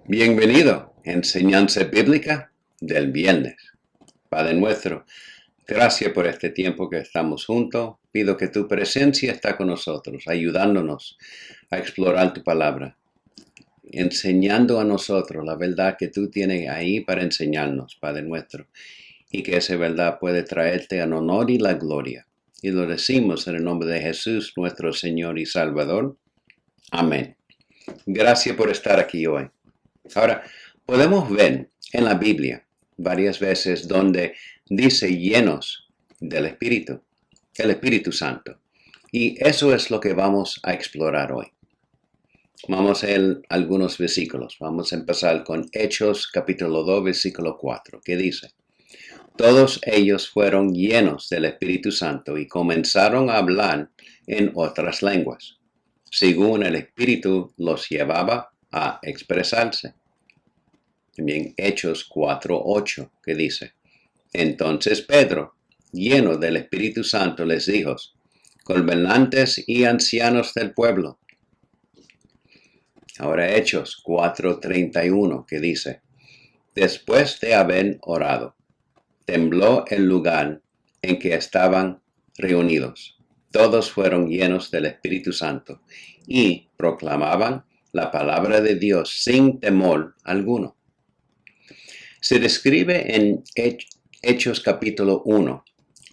Bienvenido, enseñanza bíblica del viernes. Padre nuestro, gracias por este tiempo que estamos juntos. Pido que tu presencia está con nosotros, ayudándonos a explorar tu palabra, enseñando a nosotros la verdad que tú tienes ahí para enseñarnos, Padre nuestro, y que esa verdad puede traerte al honor y la gloria. Y lo decimos en el nombre de Jesús, nuestro Señor y Salvador. Amén. Gracias por estar aquí hoy. Ahora, podemos ver en la Biblia varias veces donde dice llenos del Espíritu, el Espíritu Santo. Y eso es lo que vamos a explorar hoy. Vamos a ver algunos versículos. Vamos a empezar con Hechos capítulo 2, versículo 4, que dice: Todos ellos fueron llenos del Espíritu Santo y comenzaron a hablar en otras lenguas, según el Espíritu los llevaba a expresarse. También Hechos 4:8, que dice: Entonces Pedro, lleno del Espíritu Santo, les dijo: Gobernantes y ancianos del pueblo. Ahora Hechos 4:31, que dice: Después de haber orado, tembló el lugar en que estaban reunidos. Todos fueron llenos del Espíritu Santo y proclamaban la palabra de Dios sin temor alguno. Se describe en Hechos capítulo 1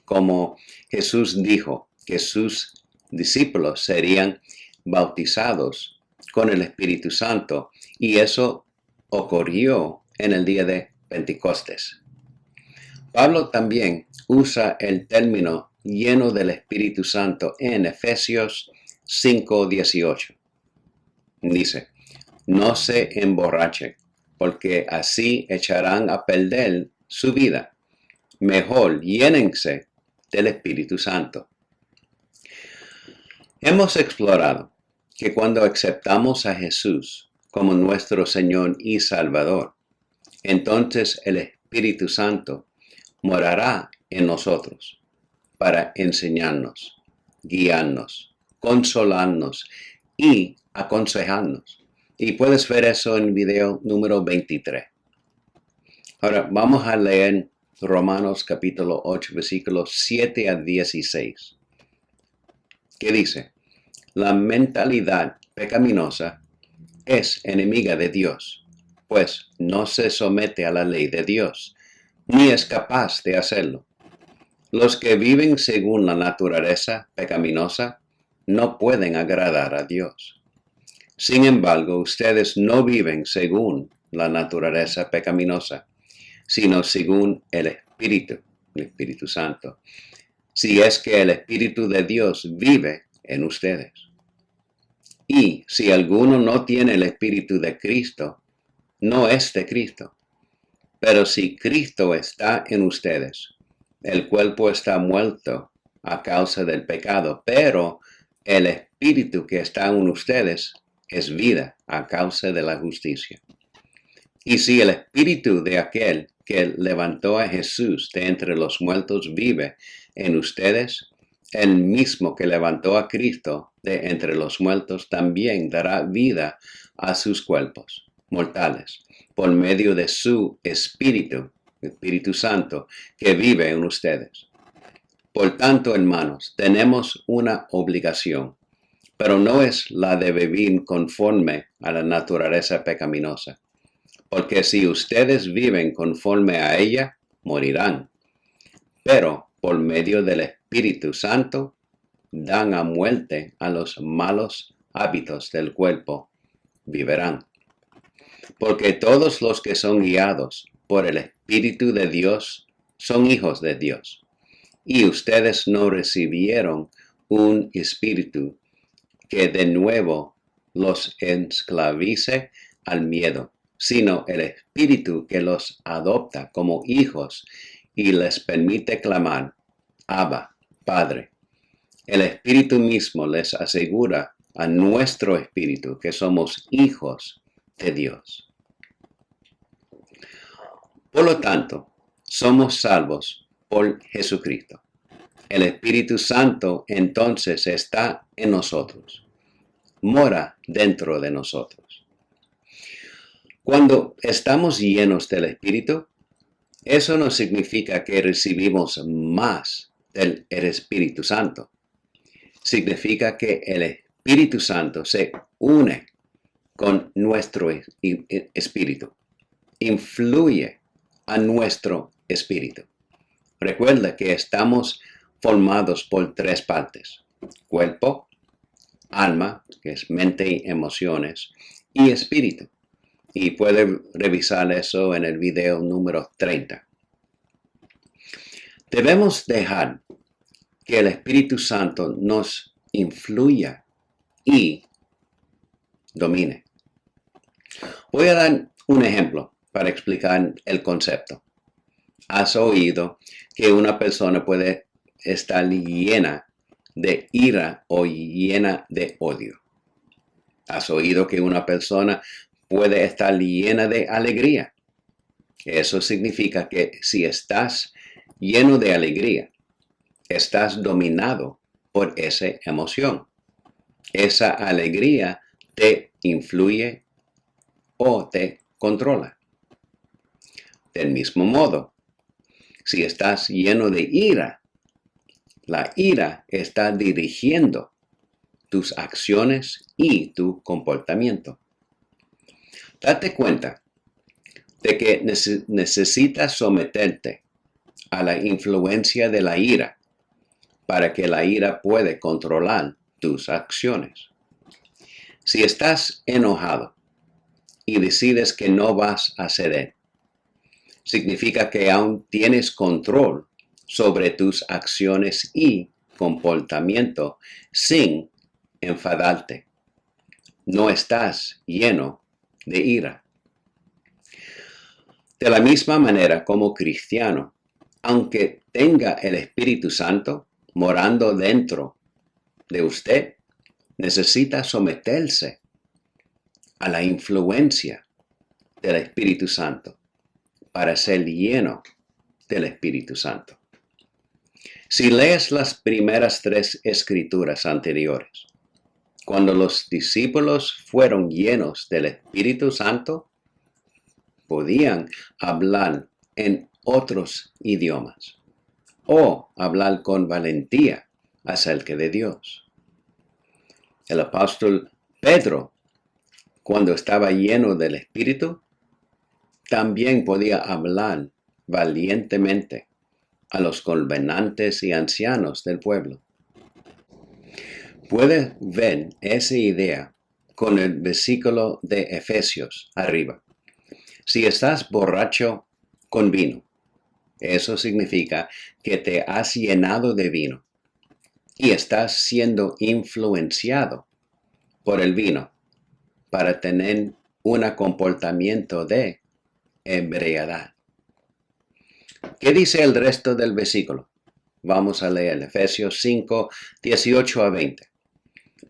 como Jesús dijo que sus discípulos serían bautizados con el Espíritu Santo, y eso ocurrió en el día de Pentecostés. Pablo también usa el término lleno del Espíritu Santo en Efesios 5:18. Dice: No se emborrachen, porque así echarán a perder su vida. Mejor llénense del Espíritu Santo. Hemos explorado que cuando aceptamos a Jesús como nuestro Señor y Salvador, entonces el Espíritu Santo morará en nosotros para enseñarnos, guiarnos, consolarnos y aconsejarnos. Y puedes ver eso en el video número 23. Ahora vamos a leer Romanos capítulo 8, versículos 7 a 16. Que dice: La mentalidad pecaminosa es enemiga de Dios, pues no se somete a la ley de Dios, ni es capaz de hacerlo. Los que viven según la naturaleza pecaminosa no pueden agradar a Dios. Sin embargo, ustedes no viven según la naturaleza pecaminosa, sino según el Espíritu Santo, si es que el Espíritu de Dios vive en ustedes. Y si alguno no tiene el Espíritu de Cristo, no es de Cristo. Pero si Cristo está en ustedes, el cuerpo está muerto a causa del pecado, pero el Espíritu que está en ustedes es vida a causa de la justicia. Y si el Espíritu de aquel que levantó a Jesús de entre los muertos vive en ustedes, el mismo que levantó a Cristo de entre los muertos también dará vida a sus cuerpos mortales por medio de su Espíritu Santo, que vive en ustedes. Por tanto, hermanos, tenemos una obligación, pero no es la de vivir conforme a la naturaleza pecaminosa, porque si ustedes viven conforme a ella, morirán. Pero por medio del Espíritu Santo, dan a muerte a los malos hábitos del cuerpo, vivirán. Porque todos los que son guiados por el Espíritu de Dios son hijos de Dios. Y ustedes no recibieron un espíritu que de nuevo los esclavice al miedo, sino el Espíritu que los adopta como hijos y les permite clamar: Abba, Padre. El Espíritu mismo les asegura a nuestro espíritu que somos hijos de Dios. Por lo tanto, somos salvos por Jesucristo. El Espíritu Santo entonces está en nosotros, mora dentro de nosotros. Cuando estamos llenos del Espíritu, eso no significa que recibimos más del Espíritu Santo. Significa que el Espíritu Santo se une con nuestro espíritu, influye a nuestro espíritu. Recuerda que estamos formados por tres partes: cuerpo, alma, que es mente y emociones, y espíritu. Y puede revisar eso en el video número 30. Debemos dejar que el Espíritu Santo nos influya y domine. Voy a dar un ejemplo para explicar el concepto. Has oído que una persona puede estar llena de ira o llena de odio. Has oído que una persona puede estar llena de alegría. Eso significa que si estás lleno de alegría, estás dominado por esa emoción. Esa alegría te influye o te controla. Del mismo modo, si estás lleno de ira, la ira está dirigiendo tus acciones y tu comportamiento. Date cuenta de que necesitas someterte a la influencia de la ira para que la ira pueda controlar tus acciones. Si estás enojado y decides que no vas a ceder, significa que aún tienes control sobre tus acciones y comportamiento sin enfadarte. No estás lleno de ira. De la misma manera, como cristiano, aunque tenga el Espíritu Santo morando dentro de usted, necesita someterse a la influencia del Espíritu Santo para ser lleno del Espíritu Santo. Si lees las primeras tres escrituras anteriores, cuando los discípulos fueron llenos del Espíritu Santo, podían hablar en otros idiomas o hablar con valentía acerca de Dios. El apóstol Pedro, cuando estaba lleno del Espíritu, también podía hablar valientemente a los gobernantes y ancianos del pueblo. Puedes ver esa idea con el versículo de Efesios arriba. Si estás borracho con vino, eso significa que te has llenado de vino y estás siendo influenciado por el vino para tener un comportamiento de ebriedad. ¿Qué dice el resto del versículo? Vamos a leer Efesios 5, 18 a 20.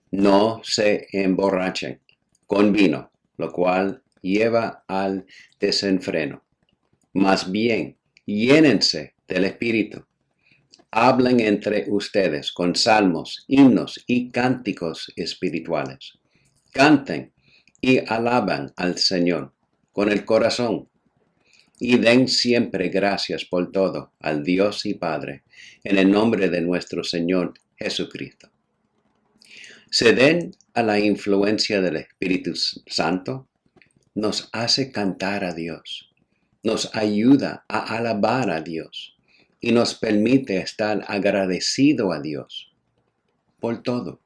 No se emborrachen con vino, lo cual lleva al desenfreno. Más bien, llénense del Espíritu. Hablen entre ustedes con salmos, himnos y cánticos espirituales. Canten y alaban al Señor con el corazón. Y den siempre gracias por todo al Dios y Padre, en el nombre de nuestro Señor Jesucristo. Ceder a la influencia del Espíritu Santo nos hace cantar a Dios, nos ayuda a alabar a Dios y nos permite estar agradecido a Dios por todo.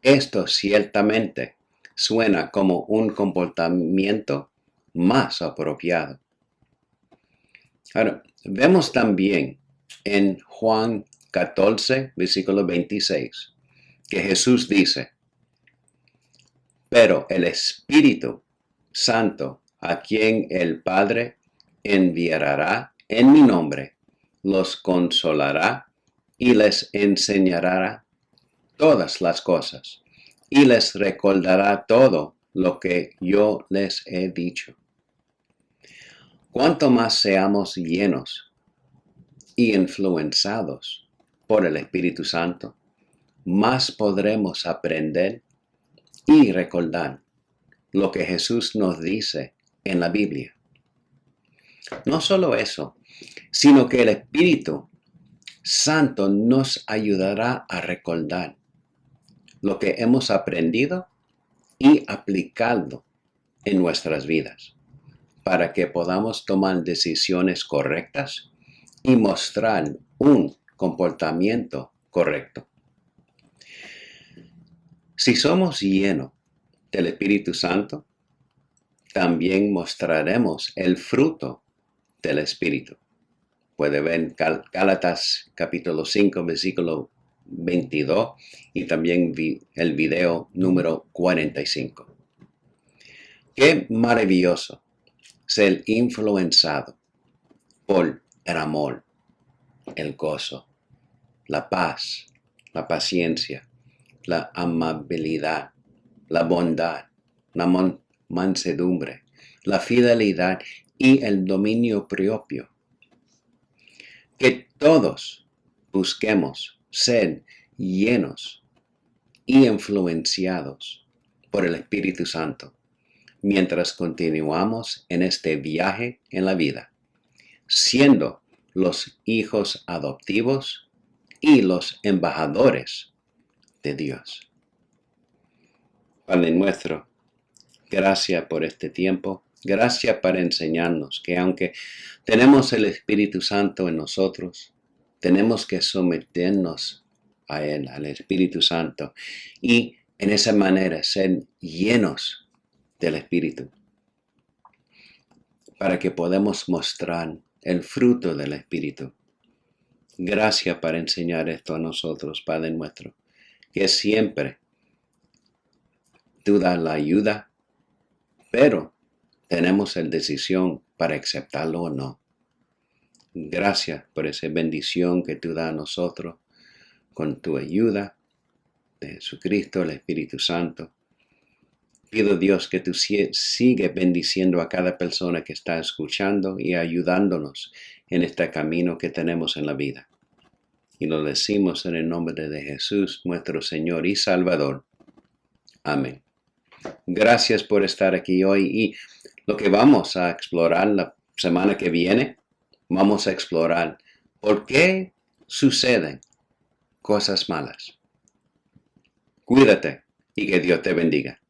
Esto ciertamente suena como un comportamiento más apropiado. Ahora, vemos también en Juan 14, versículo 26, que Jesús dice: pero el Espíritu Santo, a quien el Padre enviará en mi nombre, los consolará y les enseñará todas las cosas, y les recordará todo lo que yo les he dicho. Cuanto más seamos llenos y influenciados por el Espíritu Santo, más podremos aprender y recordar lo que Jesús nos dice en la Biblia. No solo eso, sino que el Espíritu Santo nos ayudará a recordar lo que hemos aprendido y aplicado en nuestras vidas, para que podamos tomar decisiones correctas y mostrar un comportamiento correcto. Si somos llenos del Espíritu Santo, también mostraremos el fruto del Espíritu. Puede ver Gálatas capítulo 5, versículo 22 y también el video número 45. Qué maravilloso ser influenciado por el amor, el gozo, la paz, la paciencia, la amabilidad, la bondad, la mansedumbre, la fidelidad y el dominio propio. Que todos busquemos ser llenos y influenciados por el Espíritu Santo mientras continuamos en este viaje en la vida, siendo los hijos adoptivos y los embajadores de Dios. Padre nuestro, gracias por este tiempo. Gracias por enseñarnos que aunque tenemos el Espíritu Santo en nosotros, tenemos que someternos a Él, al Espíritu Santo, y en esa manera ser llenos del Espíritu, para que podamos mostrar el fruto del Espíritu. Gracias por enseñar esto a nosotros, Padre nuestro, que siempre tú das la ayuda, pero tenemos la decisión para aceptarlo o no. Gracias por esa bendición que tú das a nosotros con tu ayuda de Jesucristo, el Espíritu Santo. Pido, Dios, que tú sigues bendiciendo a cada persona que está escuchando y ayudándonos en este camino que tenemos en la vida. Y lo decimos en el nombre de Jesús, nuestro Señor y Salvador. Amén. Gracias por estar aquí hoy, y lo que vamos a explorar la semana que viene, vamos a explorar por qué suceden cosas malas. Cuídate y que Dios te bendiga.